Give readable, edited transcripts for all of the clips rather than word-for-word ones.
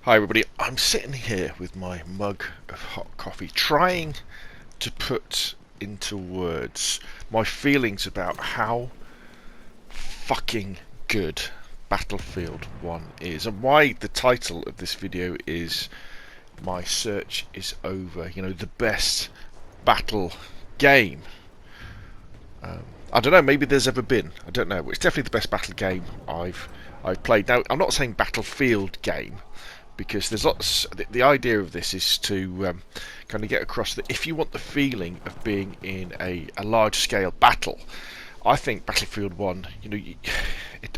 Hi everybody, I'm sitting here with my mug of hot coffee trying to put into words my feelings about how fucking good Battlefield 1 is and why the title of this video is My Search is Over, you know, the best battle game. I don't know, maybe there's ever been, I don't know, it's definitely the best battle game I've played. Now, I'm not saying Battlefield game, because there's lots. The idea of this is to kind of get across that if you want the feeling of being in a large-scale battle, I think Battlefield 1, you know,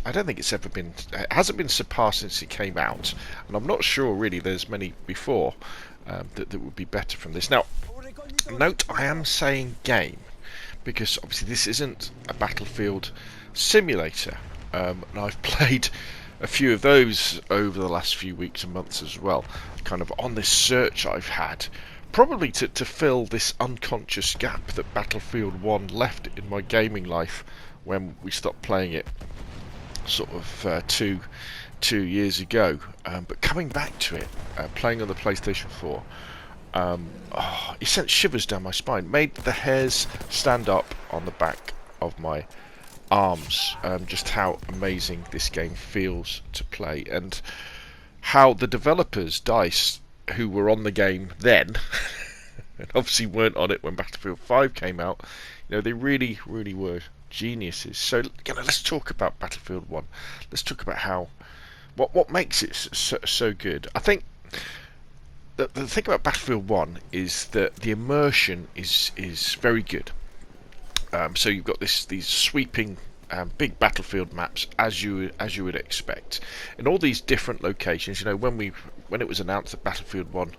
I don't think it's ever been, it hasn't been surpassed since it came out, and I'm not sure really there's many before that would be better from this. Now, note I am saying game, because obviously this isn't a Battlefield simulator, and I've played a few of those over the last few weeks and months as well, kind of on this search I've had, probably to fill this unconscious gap that Battlefield 1 left in my gaming life when we stopped playing it sort of two years ago. But coming back to it, playing on the PlayStation 4, it sent shivers down my spine, made the hairs stand up on the back of my arms, just how amazing this game feels to play, and how the developers, DICE, who were on the game then and obviously weren't on it when Battlefield 5 came out, you know, they really were geniuses. So, you know, let's talk about Battlefield 1. Let's talk about how what makes it so good. I think the thing about Battlefield 1 is that the immersion is very good. So you've got these sweeping big battlefield maps, as you would expect, in all these different locations. You know, when it was announced that Battlefield 1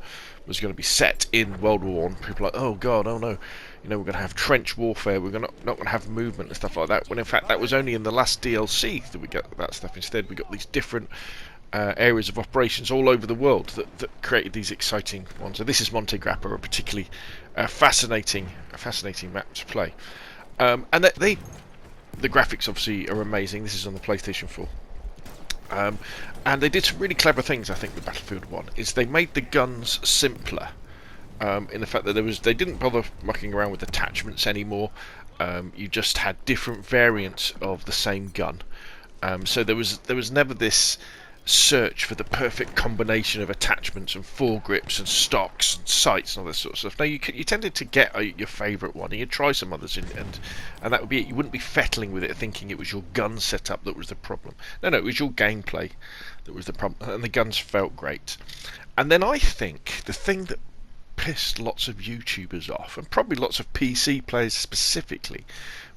was going to be set in World War One, people were like, oh god, oh no, you know, we're going to have trench warfare, we're not going to have movement and stuff like that. When in fact that was only in the last DLC that we got that stuff. Instead, we got these different areas of operations all over the world that created these exciting ones. So this is Monte Grappa, a particularly fascinating map to play. And the graphics obviously are amazing. This is on the PlayStation 4. And they did some really clever things, I think, with Battlefield 1. Is they made the guns simpler, in the fact that they didn't bother mucking around with attachments anymore. You just had different variants of the same gun. So there was never this search for the perfect combination of attachments and foregrips and stocks and sights and all this sort of stuff. Now you tended to get your favourite one, and you'd try some others, and that would be it. You wouldn't be fettling with it thinking it was your gun setup that was the problem. No, it was your gameplay that was the problem, and the guns felt great. And then I think the thing that pissed lots of YouTubers off, and probably lots of PC players specifically,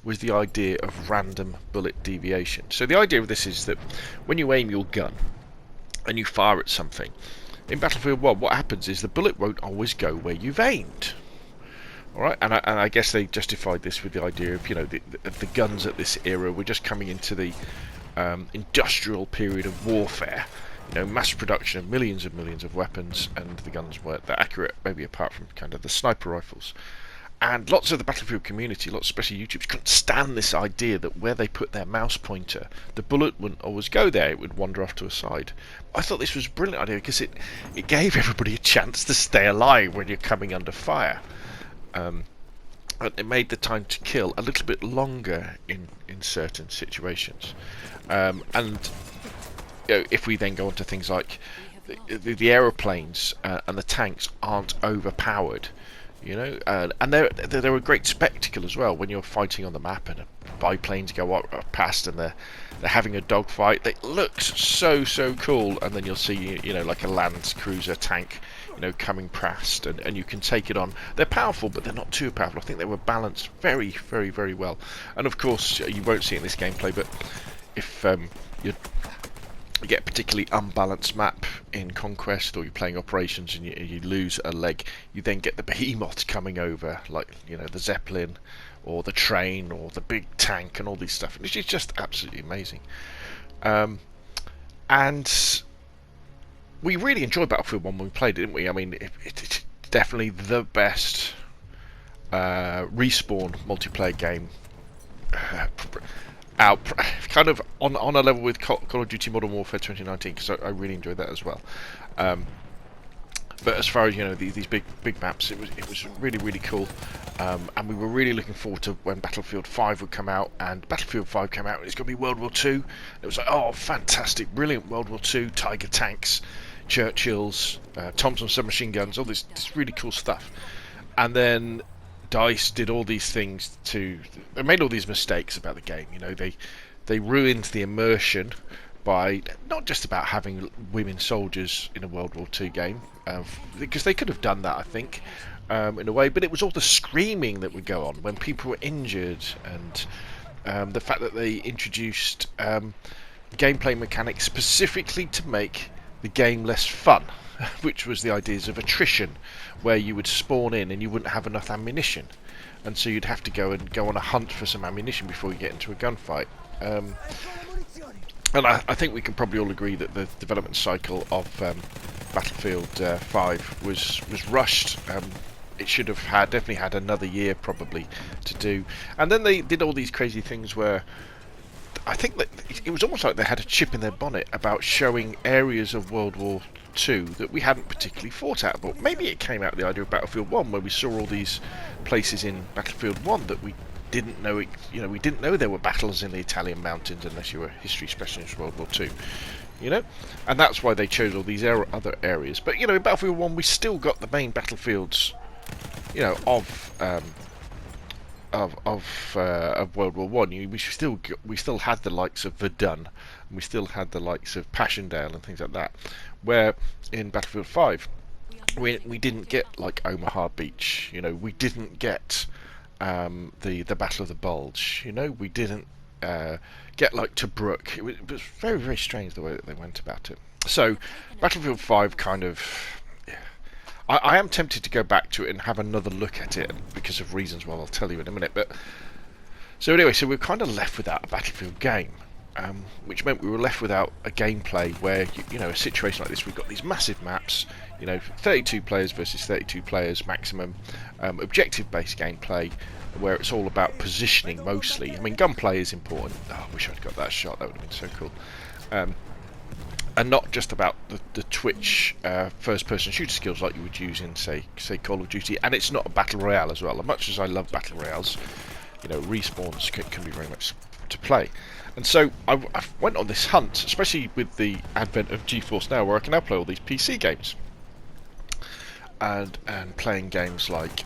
was the idea of random bullet deviation. So the idea of this is that when you aim your gun and you fire at something, in Battlefield 1, what happens is the bullet won't always go where you've aimed. Alright, and I guess they justified this with the idea of, you know, the guns at this era were just coming into the industrial period of warfare. You know, mass production of millions and millions of weapons, and the guns weren't that accurate, maybe apart from kind of the sniper rifles. And lots of the Battlefield community, lots especially YouTubers, couldn't stand this idea that where they put their mouse pointer, the bullet wouldn't always go there, it would wander off to a side. I thought this was a brilliant idea, because it gave everybody a chance to stay alive when you're coming under fire. And it made the time to kill a little bit longer in certain situations. And you know, if we then go on to things like the aeroplanes and the tanks aren't overpowered, you know, and they're a great spectacle as well when you're fighting on the map and biplanes go up past and they're having a dogfight. It looks so cool, and then you'll see, you know, like a land cruiser tank, you know, coming past, and you can take it on. They're powerful, but they're not too powerful. I think they were balanced very well. And of course, you won't see it in this gameplay, but if you get a particularly unbalanced map in Conquest, or you're playing Operations and you lose a leg, you then get the behemoths coming over, like, you know, the Zeppelin or the train or the big tank and all these stuff, and it's just absolutely amazing. And we really enjoyed Battlefield 1 when we played it, didn't we? I mean, it's definitely the best Respawn multiplayer game out, kind of on a level with Call of Duty Modern Warfare 2019, because I really enjoyed that as well. But as far as, you know, these big maps, it was really, really cool, and we were really looking forward to when Battlefield 5 would come out. And Battlefield 5 came out, and it's going to be World War II. It was like, oh, fantastic, brilliant, World War II, Tiger tanks, Churchills, Thompson submachine guns, all this really cool stuff. And then DICE did all these things they made all these mistakes about the game. You know, they ruined the immersion by not just about having women soldiers in a World War II game, because they could have done that, I think, in a way, but it was all the screaming that would go on when people were injured, and the fact that they introduced gameplay mechanics specifically to make the game less fun, which was the ideas of attrition, where you would spawn in and you wouldn't have enough ammunition, and so you'd have to go on a hunt for some ammunition before you get into a gunfight. And I think we can probably all agree that the development cycle of Battlefield 5 was rushed. It should have definitely had another year probably to do. And then they did all these crazy things where I think that it was almost like they had a chip in their bonnet about showing areas of World War II that we hadn't particularly thought out about. Maybe it came out of the idea of Battlefield 1, where we saw all these places in Battlefield 1 that we didn't know. We didn't know there were battles in the Italian mountains unless you were a history specialist in World War II. You know, and that's why they chose all these other areas. But you know, in Battlefield 1, we still got the main battlefields, you know, of World War One. We still had the likes of Verdun, and we still had the likes of Passchendaele and things like that. Where in Battlefield 5, we didn't get like Omaha Beach. You know, we didn't get the Battle of the Bulge. You know, we didn't get like Tobruk. It was very, very strange the way that they went about it. So Battlefield 5 kind of, I am tempted to go back to it and have another look at it because of reasons, well, I'll tell you in a minute. But so anyway, so we're kind of left without a Battlefield game, which meant we were left without a gameplay where, you know, a situation like this, we've got these massive maps, you know, 32 players versus 32 players maximum, objective-based gameplay, where it's all about positioning mostly. I mean, gunplay is important. Oh, I wish I'd got that shot. That would have been so cool. And not just about the Twitch first-person shooter skills like you would use in, say Call of Duty. And it's not a battle royale as well. As much as I love battle royales, you know, respawns can be very much to play. And so I went on this hunt, especially with the advent of GeForce Now, where I can now play all these PC games. And playing games like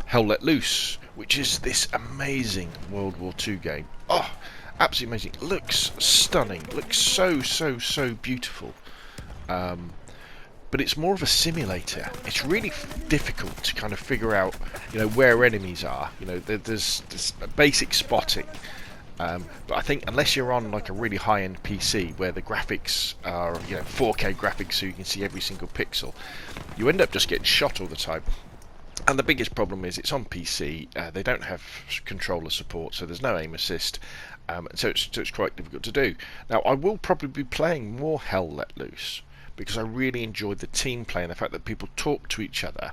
Hell Let Loose, which is this amazing World War II game. Oh, absolutely amazing. Looks stunning. Looks so beautiful. But it's more of a simulator. It's really difficult to kind of figure out, you know, where enemies are. You know, there's basic spotting. But I think unless you're on like a really high-end PC where the graphics are, you know, 4K graphics so you can see every single pixel, you end up just getting shot all the time. And the biggest problem is it's on PC. They don't have controller support, so there's no aim assist. So it's quite difficult to do. Now, I will probably be playing more Hell Let Loose because I really enjoyed the team play and the fact that people talk to each other,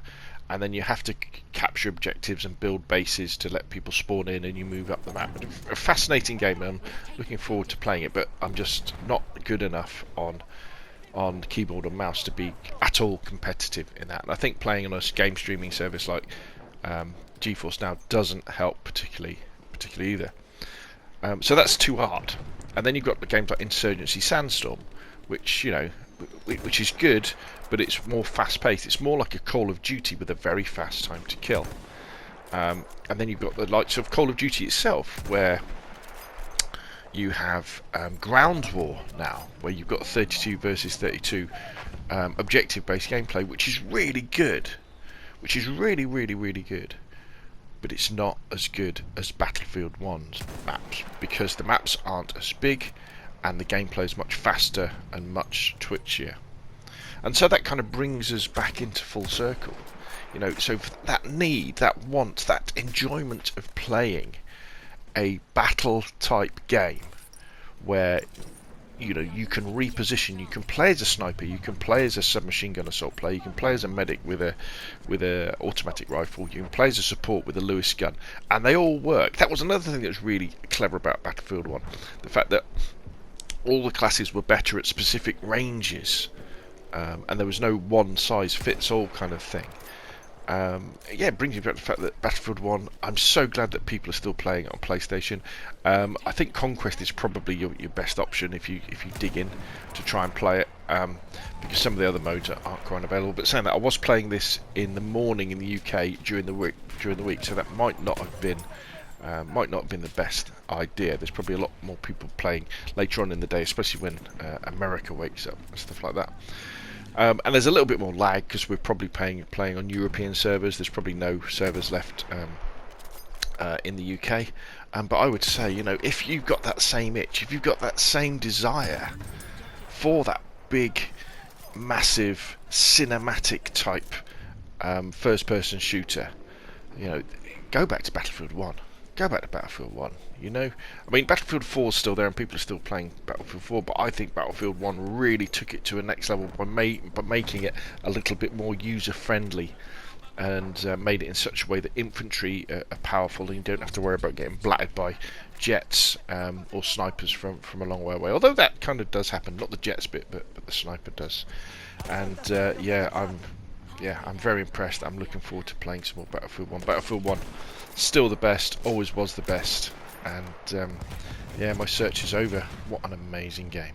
and then you have to capture objectives and build bases to let people spawn in and you move up the map. A fascinating game, and I'm looking forward to playing it, but I'm just not good enough on keyboard and mouse to be at all competitive in that. And I think playing on a game streaming service like GeForce Now doesn't help particularly either. So that's too hard. And then you've got the games like Insurgency Sandstorm, which, you know, which is good, but it's more fast-paced. It's more like a Call of Duty with a very fast time to kill. And then you've got the likes of Call of Duty itself, where you have ground war now, where you've got 32 versus 32 objective-based gameplay, which is really good, which is really good. But it's not as good as Battlefield 1's maps, because the maps aren't as big and the gameplay is much faster and much twitchier. And so that kind of brings us back into full circle. You know, so that need, that want, that enjoyment of playing a battle type game where you know, you can reposition. You can play as a sniper. You can play as a submachine gun assault player. You can play as a medic with a automatic rifle. You can play as a support with a Lewis gun, and they all work. That was another thing that was really clever about Battlefield 1, the fact that all the classes were better at specific ranges, and there was no one size fits all kind of thing. Yeah, it brings me back to the fact that Battlefield 1, I'm so glad that people are still playing it on PlayStation. I think Conquest is probably your best option if you dig in to try and play it, because some of the other modes aren't quite available. But saying that, I was playing this in the morning in the UK during the week, so that might not have been the best idea. There's probably a lot more people playing later on in the day, especially when America wakes up and stuff like that. And there's a little bit more lag because we're probably playing on European servers. There's probably no servers left in the UK. But I would say, you know, if you've got that same itch, if you've got that same desire for that big, massive, cinematic type first-person shooter, you know, go back to Battlefield 1. Go back to Battlefield 1, you know? I mean, Battlefield 4 is still there and people are still playing Battlefield 4, but I think Battlefield 1 really took it to a next level by making it a little bit more user-friendly, and made it in such a way that infantry are powerful and you don't have to worry about getting blatted by jets or snipers from a long way away. Although that kind of does happen, not the jets bit, but the sniper does. And yeah, I'm very impressed. I'm looking forward to playing some more Battlefield 1. Battlefield 1, still the best, always was the best. And yeah, my search is over. What an amazing game.